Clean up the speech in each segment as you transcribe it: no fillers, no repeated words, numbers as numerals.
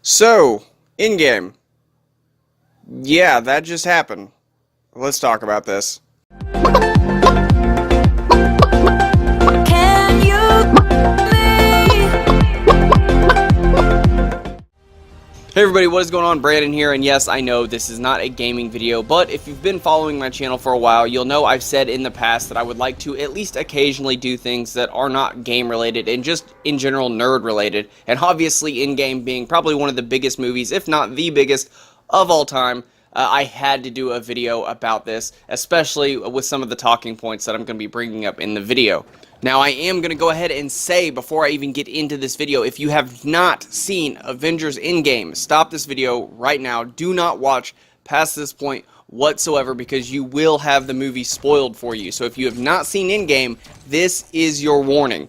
So, in-game. Yeah, that just happened. Let's talk about this. Can you Hey everybody, what is going on? Brandon here, and yes, I know this is not a gaming video, but if you've been following my channel for a while, you'll know I've said in the past that I would like to at least occasionally do things that are not game related and just in general nerd related, and obviously in-game being probably one of the biggest movies, if not the biggest of all time. I had to do a video about this, especially with some of the talking points that I'm going to be bringing up in the video. Now, I am going to go ahead and say, before I even get into this video, if you have not seen Avengers Endgame, stop this video right now. Do not watch past this point whatsoever, because you will have the movie spoiled for you. So if you have not seen Endgame, this is your warning.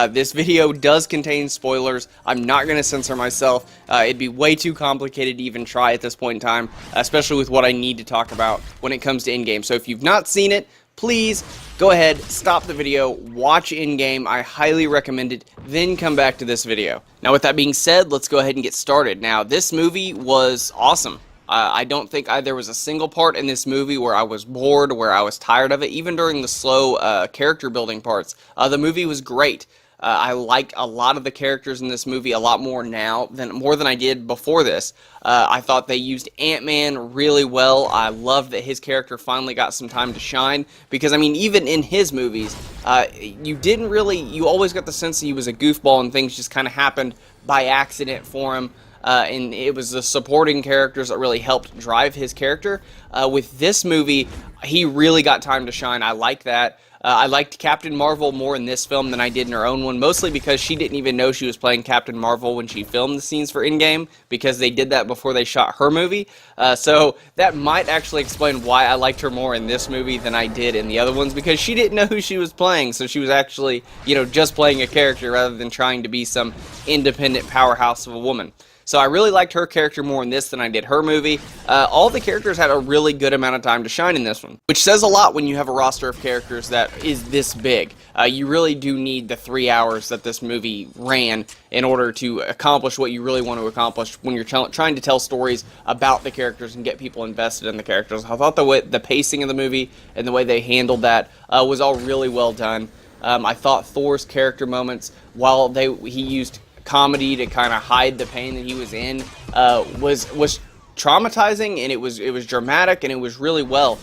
This video does contain spoilers. I'm not going to censor myself. It'd be way too complicated to even try at this point in time, especially with what I need to talk about when it comes to Endgame. So if you've not seen it, please go ahead, stop the video, watch Endgame. I highly recommend it, then come back to this video. Now, with that being said, let's go ahead and get started. Now, this movie was awesome. I don't think there was a single part in this movie where I was bored, where I was tired of it, even during the slow character building parts. The movie was great. I like a lot of the characters in this movie a lot more now more than I did before this. I thought they used Ant-Man really well. I love that his character finally got some time to shine, because I mean, even in his movies, you always got the sense that he was a goofball and things just kind of happened by accident for him. And it was the supporting characters that really helped drive his character. With this movie, he really got time to shine. I like that. I liked Captain Marvel more in this film than I did in her own one, mostly because she didn't even know she was playing Captain Marvel when she filmed the scenes for Endgame, because they did that before they shot her movie. So that might actually explain why I liked her more in this movie than I did in the other ones, because she didn't know who she was playing, so she was actually, just playing a character rather than trying to be some independent powerhouse of a woman. So I really liked her character more in this than I did her movie. All the characters had a really good amount of time to shine in this one, which says a lot when you have a roster of characters that is this big. You really do need the 3 hours that this movie ran in order to accomplish what you really want to accomplish when you're trying to tell stories about the characters and get people invested in the characters. I thought the pacing of the movie and the way they handled that was all really well done. I thought Thor's character moments, while he used comedy to kind of hide the pain that he was in, was traumatizing, and it was dramatic, and it was really well.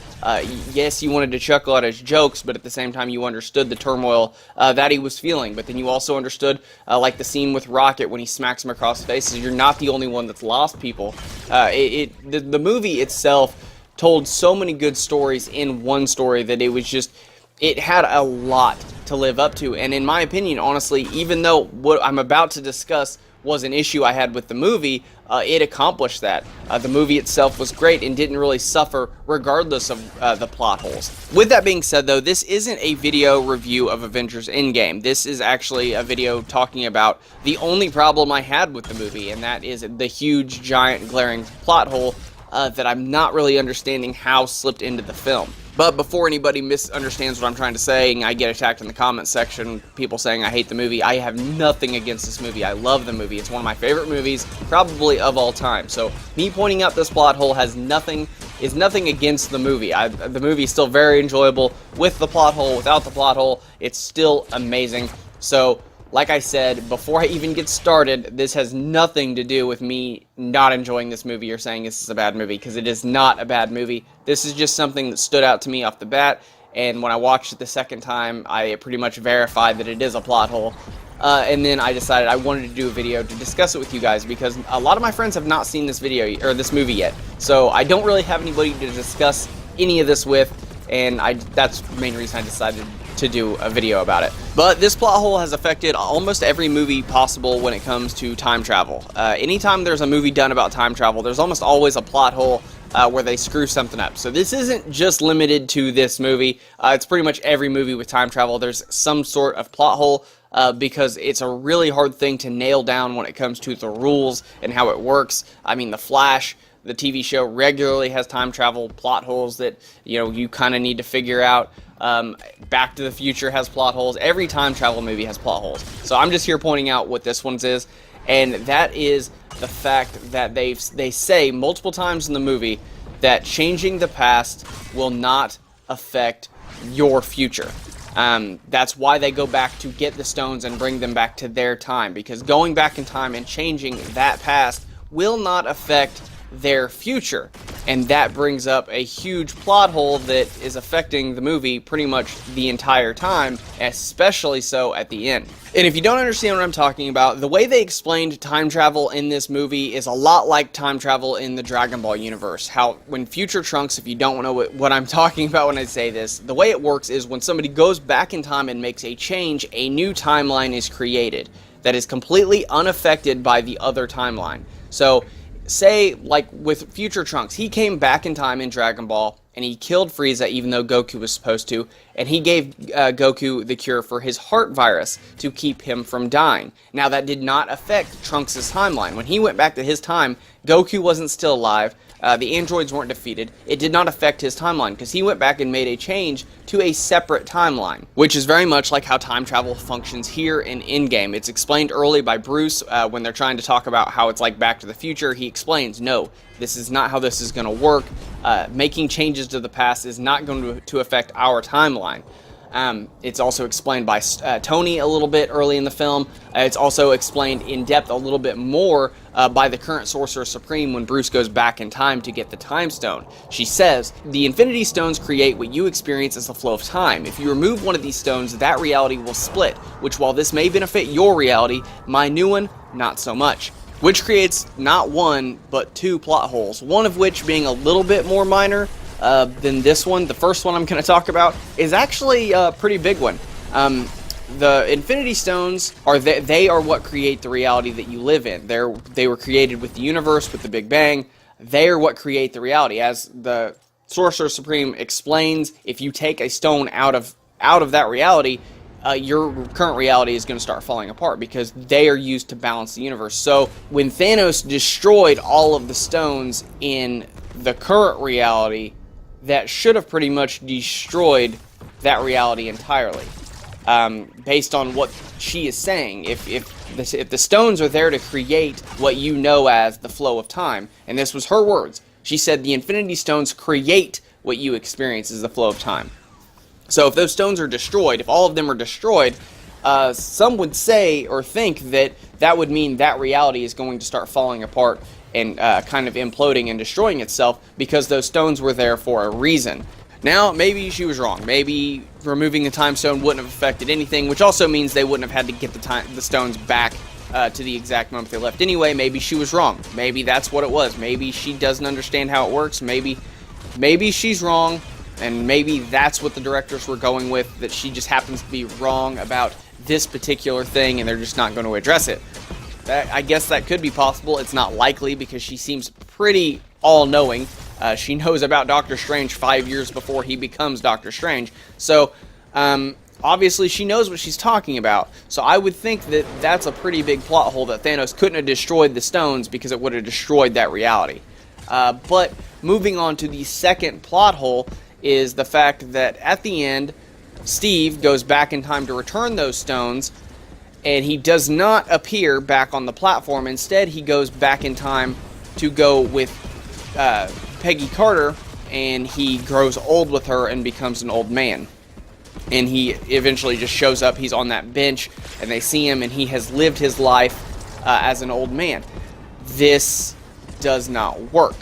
Yes, you wanted to chuckle at his jokes, but at the same time you understood the turmoil that he was feeling. But then you also understood, like the scene with Rocket when he smacks him across the face, you're not the only one that's lost people. The movie itself told so many good stories in one story that it had a lot to live up to. And in my opinion, honestly, even though what I'm about to discuss was an issue I had with the movie, it accomplished that. The movie itself was great and didn't really suffer regardless of the plot holes. With that being said, though, this isn't a video review of Avengers Endgame. This is actually a video talking about the only problem I had with the movie, and that is the huge, giant, glaring plot hole that I'm not really understanding how slipped into the film. But before anybody misunderstands what I'm trying to say and I get attacked in the comments section, people saying I hate the movie, I have nothing against this movie. I love the movie. It's one of my favorite movies, probably of all time. So me pointing out this plot hole is nothing against the movie. The movie is still very enjoyable with the plot hole, without the plot hole. It's still amazing. So, like I said, before I even get started, this has nothing to do with me not enjoying this movie or saying this is a bad movie, because it is not a bad movie. This is just something that stood out to me off the bat, and when I watched it the second time, I pretty much verified that it is a plot hole. And then I decided I wanted to do a video to discuss it with you guys, because a lot of my friends have not seen this movie yet. So I don't really have anybody to discuss any of this with, and that's the main reason I decided to do a video about it. But this plot hole has affected almost every movie possible when it comes to time travel. Anytime there's a movie done about time travel, there's almost always a plot hole where they screw something up. So this isn't just limited to this movie. It's pretty much every movie with time travel. There's some sort of plot hole, because it's a really hard thing to nail down when it comes to the rules and how it works. I mean, The Flash, the TV show, regularly has time travel plot holes that you kind of need to figure out. Back to the Future has plot holes. Every time travel movie has plot holes. So I'm just here pointing out what this one's is, and that is the fact that they say multiple times in the movie that changing the past will not affect your future. That's why they go back to get the stones and bring them back to their time, because going back in time and changing that past will not affect their future. And that brings up a huge plot hole that is affecting the movie pretty much the entire time, especially so at the end. And if you don't understand what I'm talking about, the way they explained time travel in this movie is a lot like time travel in the Dragon Ball universe. How when Future Trunks, if you don't know what I'm talking about when I say this, the way it works is when somebody goes back in time and makes a change, a new timeline is created that is completely unaffected by the other timeline. So say, like with Future Trunks, he came back in time in Dragon Ball, and he killed Frieza even though Goku was supposed to, and he gave Goku the cure for his heart virus to keep him from dying. Now, that did not affect Trunks' timeline. When he went back to his time, Goku wasn't still alive, the androids weren't defeated. It did not affect his timeline, because he went back and made a change to a separate timeline, which is very much like how time travel functions here in Endgame. It's explained early by Bruce when they're trying to talk about how it's like Back to the Future. He explains, no, this is not how this is going to work. Making changes to the past is not going to affect our timeline. It's also explained by Tony a little bit early in the film. It's also explained in depth a little bit more by the current Sorcerer Supreme when Bruce goes back in time to get the Time Stone. She says, the Infinity Stones create what you experience as the flow of time. If you remove one of these stones, that reality will split, which while this may benefit your reality, my new one, not so much. Which creates not one, but two plot holes, one of which being a little bit more minor than this one. The first one I'm going to talk about is actually a pretty big one. The Infinity Stones they are what create the reality that you live in. They were created with the universe, with the Big Bang. They are what create the reality. As the Sorcerer Supreme explains, if you take a stone out of that reality, your current reality is going to start falling apart because they are used to balance the universe. So when Thanos destroyed all of the stones in the current reality, that should have pretty much destroyed that reality entirely. Based on what she is saying, if the stones are there to create what you know as the flow of time, and this was her words, she said the Infinity Stones create what you experience as the flow of time. So if those stones are destroyed, if all of them are destroyed, some would say or think that that would mean that reality is going to start falling apart and kind of imploding and destroying itself because those stones were there for a reason. Now, maybe she was wrong. Maybe removing the Time Stone wouldn't have affected anything, which also means they wouldn't have had to get the stones back to the exact moment they left anyway. Maybe she was wrong. Maybe that's what it was. Maybe she doesn't understand how it works. Maybe she's wrong, and maybe that's what the directors were going with, that she just happens to be wrong about this particular thing, and they're just not going to address it. I guess that could be possible. It's not likely because she seems pretty all-knowing. She knows about Doctor Strange 5 years before he becomes Doctor Strange. So, obviously she knows what she's talking about. So I would think that that's a pretty big plot hole, that Thanos couldn't have destroyed the stones because it would have destroyed that reality. But moving on to the second plot hole is the fact that at the end, Steve goes back in time to return those stones, and he does not appear back on the platform. Instead, he goes back in time to go with Peggy Carter, and he grows old with her and becomes an old man. And he eventually just shows up. He's on that bench, and they see him, and he has lived his life as an old man. This does not work.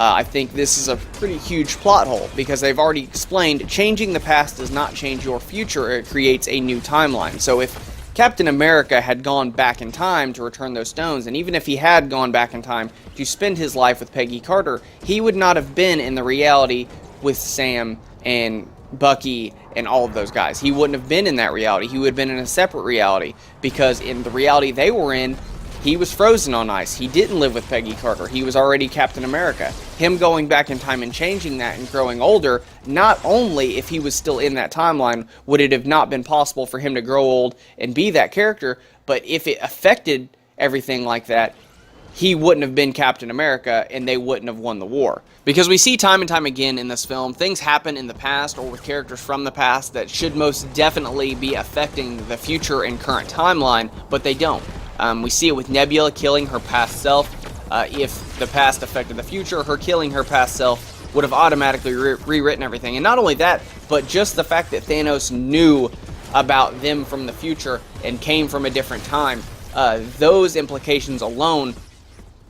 I think this is a pretty huge plot hole, because they've already explained changing the past does not change your future. It creates a new timeline. So if Captain America had gone back in time to return those stones, and even if he had gone back in time to spend his life with Peggy Carter, he would not have been in the reality with Sam and Bucky and all of those guys. He wouldn't have been in that reality. He would have been in a separate reality, because in the reality they were in, he was frozen on ice. He didn't live with Peggy Carter. He was already Captain America. Him going back in time and changing that and growing older, not only if he was still in that timeline would it have not been possible for him to grow old and be that character, but if it affected everything like that, he wouldn't have been Captain America, and they wouldn't have won the war. Because we see time and time again in this film, things happen in the past or with characters from the past that should most definitely be affecting the future and current timeline, but they don't. We see it with Nebula killing her past self. If the past affected the future, her killing her past self would have automatically rewritten everything. And not only that, but just the fact that Thanos knew about them from the future and came from a different time, those implications alone,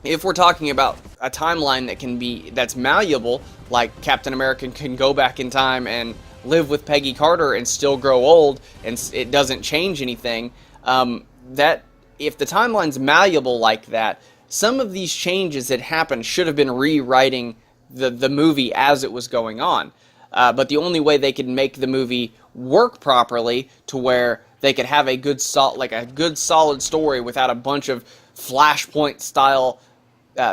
if we're talking about a timeline that's malleable, like Captain America can go back in time and live with Peggy Carter and still grow old, and it doesn't change anything, that if the timeline's malleable like that, some of these changes that happened should have been rewriting the movie as it was going on. But the only way they could make the movie work properly to where they could have a good solid story without a bunch of Flashpoint style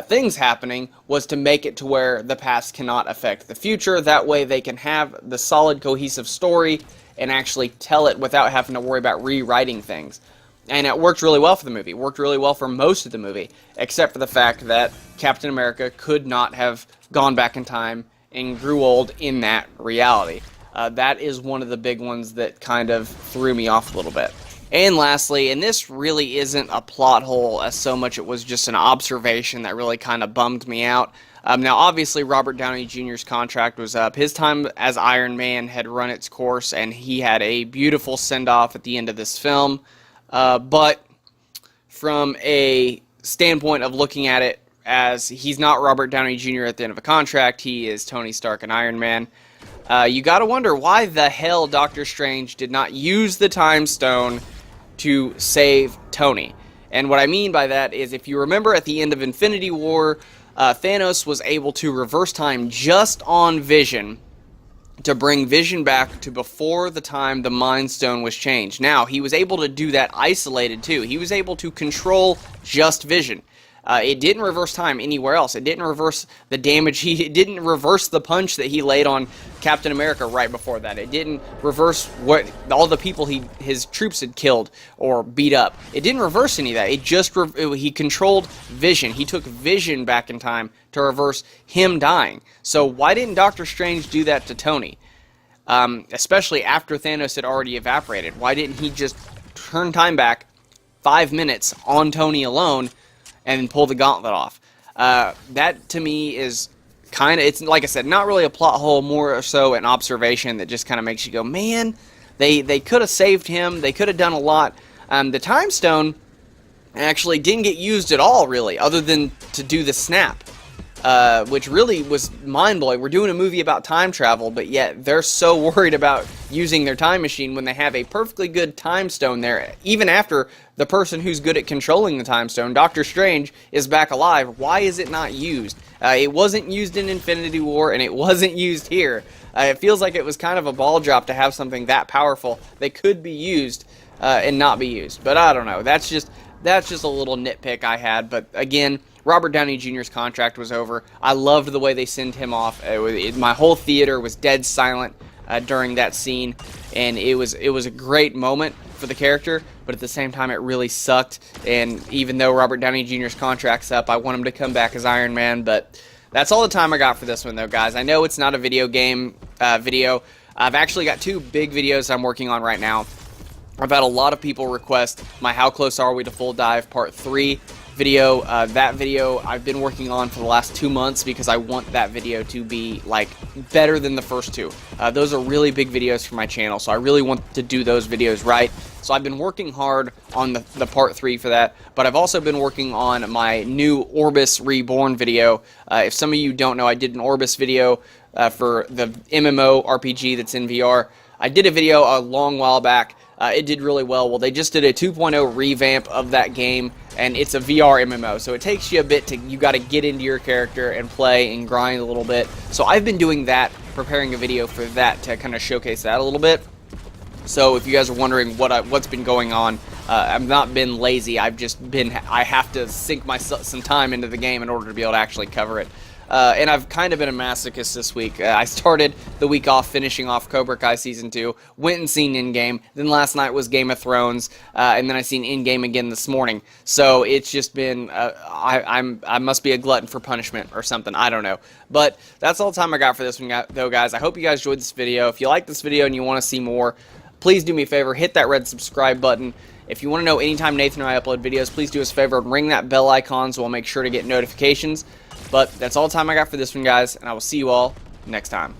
things happening was to make it to where the past cannot affect the future. That way they can have the solid cohesive story and actually tell it without having to worry about rewriting things. And it worked really well for the movie. It worked really well for most of the movie, except for the fact that Captain America could not have gone back in time and grew old in that reality. That is one of the big ones that kind of threw me off a little bit. And lastly, and this really isn't a plot hole as so much it was just an observation that really kind of bummed me out. Now, obviously, Robert Downey Jr.'s contract was up. His time as Iron Man had run its course, and he had a beautiful send-off at the end of this film. But from a standpoint of looking at it as he's not Robert Downey Jr. at the end of a contract, he is Tony Stark and Iron Man. You gotta wonder why the hell Doctor Strange did not use the Time Stone to save Tony. And what I mean by that is, if you remember at the end of Infinity War, Thanos was able to reverse time just on Vision to bring Vision back to before the time the Mind Stone was changed. Now, he was able to do that isolated too. He was able to control just Vision. It didn't reverse time anywhere else. It didn't reverse the damage. It didn't reverse the punch that he laid on Captain America right before that. It didn't reverse what all the people his troops had killed or beat up. It didn't reverse any of that. It just he controlled Vision. He took Vision back in time to reverse him dying. So why didn't Doctor Strange do that to Tony? Especially after Thanos had already evaporated. Why didn't he just turn time back 5 minutes on Tony alone and pull the gauntlet off? That to me is kind of, it's like I said, not really a plot hole, more so an observation that just kind of makes you go, man, they could have saved him, they could have done a lot. The Time Stone actually didn't get used at all, really, other than to do the snap, which really was mind-blowing. We're doing a movie about time travel, but yet they're so worried about using their time machine when they have a perfectly good Time Stone there, even after the person who's good at controlling the Time Stone, Doctor Strange, is back alive. Why is it not used? It wasn't used in Infinity War, and it wasn't used here. It feels like it was kind of a ball drop to have something that powerful that could be used and not be used. But I don't know. That's just a little nitpick I had. But again, Robert Downey Jr.'s contract was over. I loved the way they sent him off. My whole theater was dead silent during that scene, and it was a great moment for the character, but at the same time it really sucked. And even though Robert Downey Jr.'s contract's up, I want him to come back as Iron Man. But that's all the time I got for this one, though, guys. I know it's not a video game video. I've actually got 2 big videos I'm working on right now. I've had a lot of people request my How Close Are We to Full Dive Part 3 video. That video I've been working on for the last 2 months because I want that video to be like better than the first 2. Those are really big videos for my channel, so I really want to do those videos right. So I've been working hard on the Part 3 for that, but I've also been working on my new Orbis Reborn video. If some of you don't know, I did an Orbis video for the MMO RPG that's in VR. I did a video a long while back. It did really well. Well, they just did a 2.0 revamp of that game, and it's a VR MMO, so it takes you a bit you got to get into your character and play and grind a little bit. So I've been doing that, preparing a video for that to kind of showcase that a little bit. So if you guys are wondering what's been going on, I've not been lazy. I have to sink some time into the game in order to be able to actually cover it. And I've kind of been a masochist this week. I started the week off finishing off Cobra Kai Season 2, went and seen Endgame, then last night was Game of Thrones, and then I seen Endgame again this morning. So it's just been, I must be a glutton for punishment or something, I don't know. But that's all the time I got for this one, though, guys. I hope you guys enjoyed this video. If you like this video and you want to see more, please do me a favor, hit that red subscribe button. If you want to know anytime Nathan and I upload videos, please do us a favor and ring that bell icon so we'll make sure to get notifications. But that's all the time I got for this one, guys, and I will see you all next time.